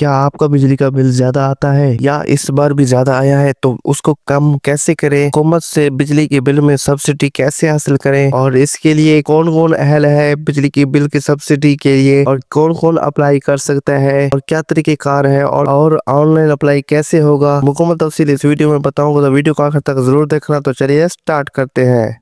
क्या आपका बिजली का बिल ज्यादा आता है या इस बार भी ज्यादा आया है, तो उसको कम कैसे करें? हुकूमत से बिजली के बिल में सब्सिडी कैसे हासिल करें और इसके लिए कौन कौन अहल है बिजली की बिल की सब्सिडी के लिए, और कौन कौन अप्लाई कर सकता है और क्या तरीके कार है, और ऑनलाइन अप्लाई कैसे होगा, मुकम्मल तफसील इस वीडियो में बताऊंगा। तो वीडियो को आखिर तक जरूर देखना। तो चलिए स्टार्ट करते हैं।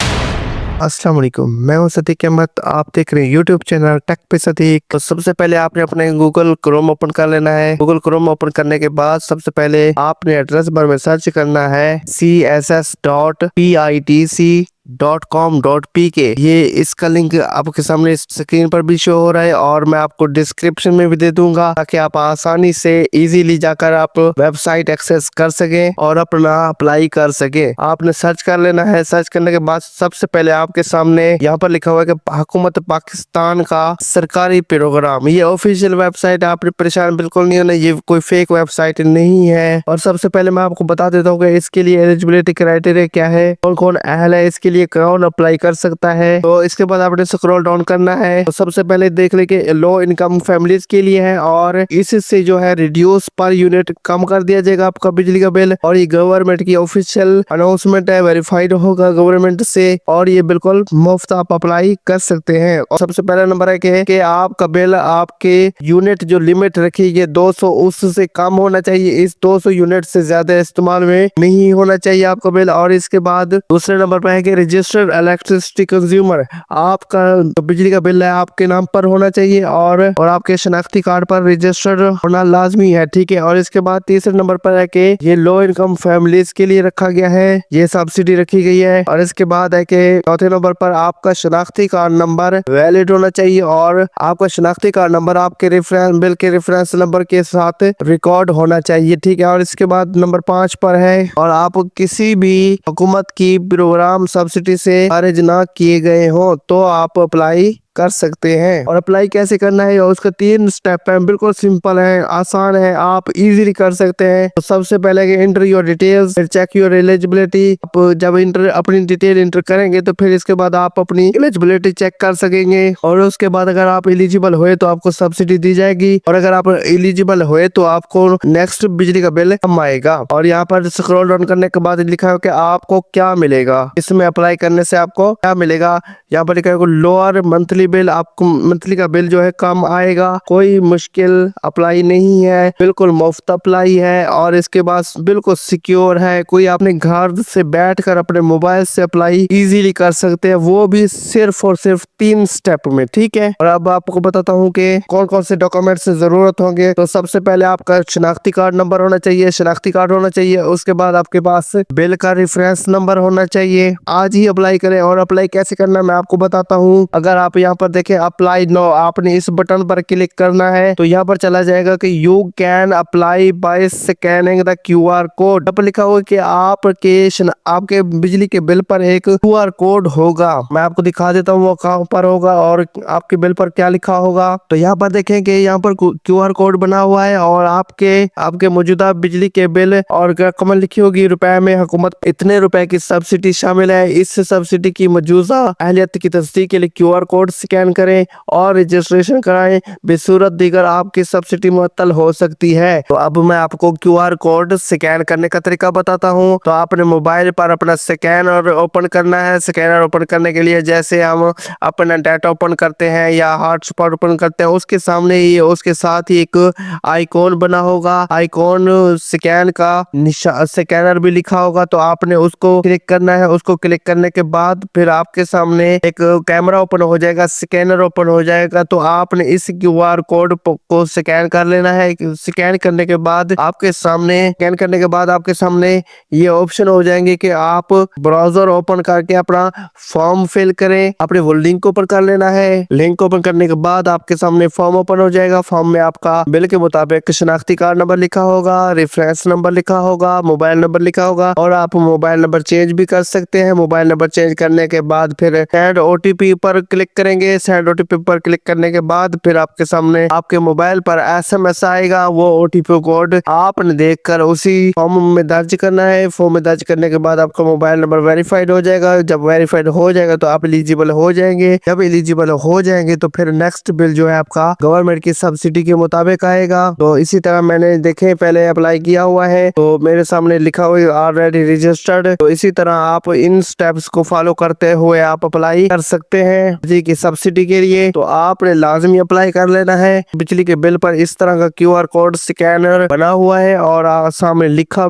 अस्सलाम वालेकुम, मैं हूं सदीक अहमद। आप देख रहे हैं यूट्यूब चैनल टेक पे सदीक। तो सबसे पहले आपने अपने गूगल क्रोम ओपन कर लेना है। गूगल क्रोम ओपन करने के बाद सबसे पहले आपने एड्रेस बार में सर्च करना है css.pitc.com.pk। ये इसका लिंक आपके सामने स्क्रीन पर भी शो हो रहा है और मैं आपको डिस्क्रिप्शन में भी दे दूंगा, ताकि आप आसानी से इजीली जाकर आप वेबसाइट एक्सेस कर सके और अपना अप्लाई कर सके। आपने सर्च कर लेना है। सर्च करने के बाद सबसे पहले आपके सामने यहाँ पर लिखा हुआ है कि हुकूमत पाकिस्तान का सरकारी प्रोग्राम। ये ऑफिशियल वेबसाइट, आपने परेशान बिल्कुल नहीं होना, ये कोई फेक वेबसाइट नहीं है। और सबसे पहले मैं आपको बता देता हूँ कि इसके लिए एलिजिबिलिटी क्राइटेरिया क्या है, कौन कौन अहल है इसके लिए, कौन अप्लाई कर सकता है। तो इसके बाद आपने स्क्रॉल डाउन करना है। तो सबसे पहले देख ले कि लो इनकम फैमिलीज के लिए है और इससे जो है रिड्यूस पर यूनिट कम कर दिया जाएगा आपका बिजली का बिल। और ये गवर्नमेंट की ऑफिशियल अनाउंसमेंट है, वेरीफाइड होगा गवर्नमेंट से, और ये बिल्कुल मुफ्त आप अप्लाई कर सकते हैं। और सबसे पहला नंबर है कि आपका बिल, आपके यूनिट जो लिमिट रखी है 200, उससे कम होना चाहिए। इस 200 यूनिट से ज्यादा इस्तेमाल में नहीं होना चाहिए आपका बिल। और इसके बाद दूसरे नंबर पर है कि रजिस्टर्ड इलेक्ट्रिसिटी कंज्यूमर, आपका जो बिजली का बिल है आपके नाम पर होना चाहिए और आपके शनाख्ती कार्ड पर रजिस्टर्ड होना लाजमी है, ठीक है। और इसके बाद तीसरे नंबर पर है कि ये लो इनकम फैमिलीज के लिए रखा गया है, ये सब्सिडी रखी गई है। और इसके बाद है कि चौथे नंबर पर आपका शनाख्ती कार्ड नंबर वैलिड होना चाहिए और आपका शनाख्ती कार्ड नंबर आपके रेफरेंस बिल के रेफरेंस नंबर के साथ रिकॉर्ड होना चाहिए, ठीक है। और इसके बाद नंबर 5 पर है, और आप किसी भी हुकूमत की प्रोग्राम सब्सिडी से खारिज ना किए गए हो तो आप अप्लाई कर सकते हैं। और अप्लाई कैसे करना है, और उसका 3 स्टेप है, बिल्कुल सिंपल है, आसान है, आप इजीली कर सकते हैं। तो सबसे पहले एंटर योर डिटेल्स, फिर चेक योर एलिजिबिलिटी। आप जब अपनी डिटेल इंटर करेंगे तो फिर इसके बाद आप अपनी एलिजिबिलिटी चेक कर सकेंगे। और उसके बाद अगर आप एलिजिबल हुए तो आपको सब्सिडी दी जाएगी, और अगर आप एलिजिबल हुए तो आपको नेक्स्ट बिजली का बिल कम आएगा। और यहाँ पर स्क्रॉल डाउन करने के बाद लिखा है कि आपको क्या मिलेगा, इसमें अप्लाई करने से आपको क्या मिलेगा। यहाँ पर लिखा है लोअर मंथली बिल, आपको मंथली का बिल जो है कम आएगा। कोई मुश्किल अप्लाई नहीं है, बिल्कुल मुफ्त अप्लाई है, और इसके बाद बिल्कुल सिक्योर है। कोई अपने घर से बैठकर अपने मोबाइल से अप्लाई इजीली कर सकते हैं, वो भी सिर्फ और सिर्फ 3 स्टेप में, ठीक है। और अब आपको बताता हूँ कि कौन कौन से डॉक्यूमेंट से जरूरत होंगे। तो सबसे पहले आपका शनाख्ती कार्ड नंबर होना चाहिए, शनाख्ती कार्ड होना चाहिए। उसके बाद आपके पास बिल का रेफरेंस नंबर होना चाहिए। आज ही अप्लाई करें। और अप्लाई कैसे करना मैं आपको बताता हूँ। अगर आप यहाँ पर देखें अप्लाई नो, आपने इस बटन पर क्लिक करना है तो यहाँ पर चला जाएगा कि you can apply bye scanning the QR code. यहाँ पर लिखा होगा कि आपके बिजली के बिल पर एक QR कोड होगा। मैं आपको दिखा देता हूँ वो कहाँ पर होगा और आपके बिल पर क्या लिखा होगा। तो यहाँ पर देखें कि यहाँ पर QR कोड बना हुआ है और आपके मौजूदा बिजली के बिल और रकम लिखी होगी रुपए में। हुकूमत इतने रुपए की सब्सिडी शामिल है। इस सब्सिडी की मौजूदा अहलियत की तस्दीक के लिए QR कोड स्कैन करें और रजिस्ट्रेशन कराएं, बेसूरत दीगर आपकी सब्सिडी मुअत्तल हो सकती है। तो अब मैं आपको QR कोड स्कैन करने का तरीका बताता हूँ। तो आपने मोबाइल पर अपना स्कैनर ओपन करना है। स्कैनर ओपन करने के लिए जैसे हम अपना डाटा ओपन करते हैं या हॉटस्पॉट ओपन करते हैं, उसके सामने ही उसके साथ ही एक आइकॉन बना होगा, आइकॉन स्कैन का स्कैनर भी लिखा होगा। तो आपने उसको क्लिक करना है। उसको क्लिक करने के बाद फिर आपके सामने एक कैमरा ओपन हो जाएगा, स्कैनर ओपन हो जाएगा। तो आपने इस QR कोड को स्कैन कर लेना है। स्कैन करने के बाद आपके सामने ये ऑप्शन हो जाएंगे कि आप ब्राउजर ओपन करके अपना फॉर्म फिल करें। अपने वो लिंक ओपन कर लेना है। लिंक ओपन करने के बाद आपके सामने फॉर्म ओपन हो जाएगा। फॉर्म में आपका बिल के मुताबिक शनाख्ती कार्ड नंबर लिखा होगा, रेफरेंस नंबर लिखा होगा, मोबाइल नंबर लिखा होगा, और आप मोबाइल नंबर चेंज भी कर सकते हैं। मोबाइल नंबर चेंज करने के बाद फिर सेंड OTP पर क्लिक करेंगे। जाएंगे। सेंड ओटीपी पर क्लिक करने के बाद फिर आपके सामने आपके मोबाइल पर SMS आएगा। वो ओटीपी कोड आपने देखकर उसी फॉर्म में दर्ज करना है। फॉर्म में दर्ज करने के बाद आपका मोबाइल नंबर वेरीफाइड हो जाएगा। जब वेरीफाइड हो जाएगा तो आप एलिजिबल हो जाएंगे। जब एलिजिबल हो जाएंगे तो फिर नेक्स्ट बिल जो है आपका गवर्नमेंट की सब्सिडी के मुताबिक आएगा। तो इसी तरह मैंने देखे पहले अप्लाई किया हुआ है तो मेरे सामने लिखा हुआ ऑलरेडी रजिस्टर्ड। तो इसी तरह आप इन स्टेप्स को फॉलो करते हुए आप अप्लाई कर सकते हैं बिजली की सब्सिडी के लिए। तो आपने लाजमी अप्लाई कर लेना है। बिजली के बिल पर इस तरह का QR कोड स्कैनर बना हुआ है और सामने लिखा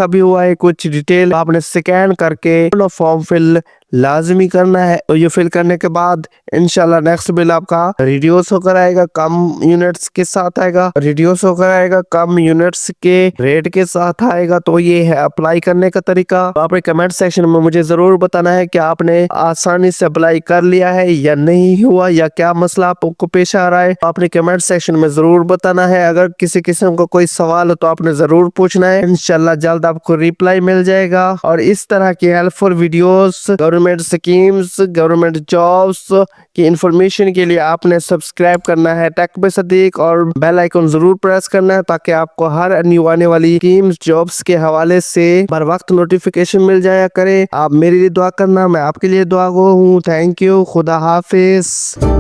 भी हुआ है कुछ डिटेल। आपने स्कैन करके फॉर्म फिल लाजमी करना है। तो ये फिल करने के बाद इंशाल्लाह नेक्स्ट बिल आपका रिड्यूस होकर आएगा, कम यूनिट्स के साथ आएगा, रिड्यूस होकर आएगा, कम यूनिट्स के रेट के साथ आएगा। तो ये है अप्लाई करने का तरीका। तो आपने कमेंट सेक्शन में मुझे जरूर बताना है कि आपने आसानी से अप्लाई कर लिया है या नहीं हुआ, या क्या मसला आपको पेश आ रहा है। आपने कमेंट सेक्शन में जरूर बताना है। अगर किसी किस्म का कोई सवाल हो तो आपने जरूर पूछना है। इंशाल्लाह जल्द आपको रिप्लाई मिल जाएगा। और इस तरह की helpful videos, government schemes, government jobs की इंफॉर्मेशन के लिए आपने सब्सक्राइब करना है टेक बाय सदीक और बेल आइकन जरूर प्रेस करना है ताकि आपको हर न्यू आने वाली स्कीम्स जॉब्स के हवाले से बर वक्त नोटिफिकेशन मिल जाया करे। आप मेरे लिए दुआ करना, मैं आपके लिए दुआ गो हूँ। Thank you. खुदा हाफिज।